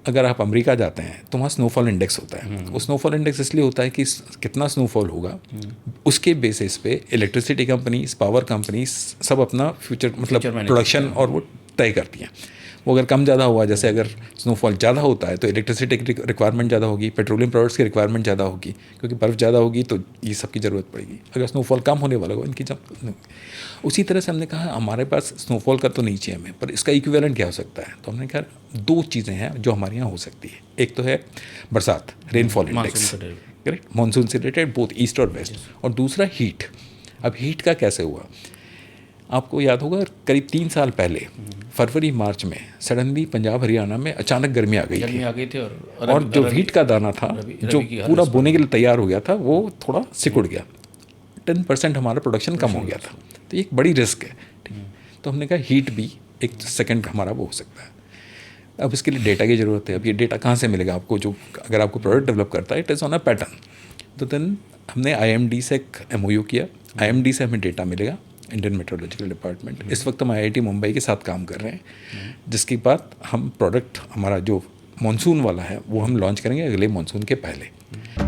अगर आप अमेरिका जाते हैं तो वहाँ स्नोफॉल इंडेक्स होता है। वो स्नोफॉल इंडेक्स इसलिए होता है कि कितना स्नोफॉल होगा उसके बेसिस पे इलेक्ट्रिसिटी कंपनीज, पावर कंपनीज सब अपना फ्यूचर मतलब प्रोडक्शन और वो तय करती हैं। वो अगर कम ज़्यादा हुआ, जैसे अगर स्नोफॉल ज़्यादा होता है तो इलेक्ट्रिसिटी की रिक्वायरमेंट ज़्यादा होगी, पेट्रोलियम प्रोडक्ट्स की रिक्वायरमेंट ज़्यादा होगी, क्योंकि बर्फ़ ज़्यादा होगी तो ये सब की ज़रूरत पड़ेगी। अगर स्नोफॉल कम होने वाला हो इनकी उसी तरह से हमने कहा हमारे पास स्नोफॉल का तो नहीं चाहिए हमें, पर इसका इक्विवेलेंट क्या हो सकता है। तो हमने कहा दो चीज़ें हैं जो हमारे यहाँ हो सकती है। एक तो है बरसात, रेनफॉल इंडेक्स, करेक्ट, मानसून से रिलेटेड बोथ ईस्ट और वेस्ट, और दूसरा हीट। अब हीट का कैसे हुआ, आपको याद होगा करीब 3 साल पहले फरवरी मार्च में सडनली पंजाब हरियाणा में अचानक गर्मी आ गई थी और जो हीट का दाना था जो पूरा बोने के लिए तैयार हो गया था वो थोड़ा सिकुड़ गया, 10% हमारा प्रोडक्शन कम हो गया था। तो ये एक बड़ी रिस्क है, ठीक है। तो हमने कहा हीट भी एक सेकंड हमारा वो हो सकता है। अब इसके लिए डेटा की ज़रूरत है। अब ये डेटा कहाँ से मिलेगा आपको, जो अगर आपको प्रोडक्ट डेवलप करता है it is on a pattern. तो देन हमने IMD से एक MOU किया, IMD से हमें डेटा मिलेगा, इंडियन मेट्रोलॉजिकल डिपार्टमेंट। इस वक्त हम IIT मुंबई के साथ काम कर रहे हैं, जिसके बाद हम प्रोडक्ट हमारा जो मानसून वाला है वो हम लॉन्च करेंगे अगले मानसून के पहले।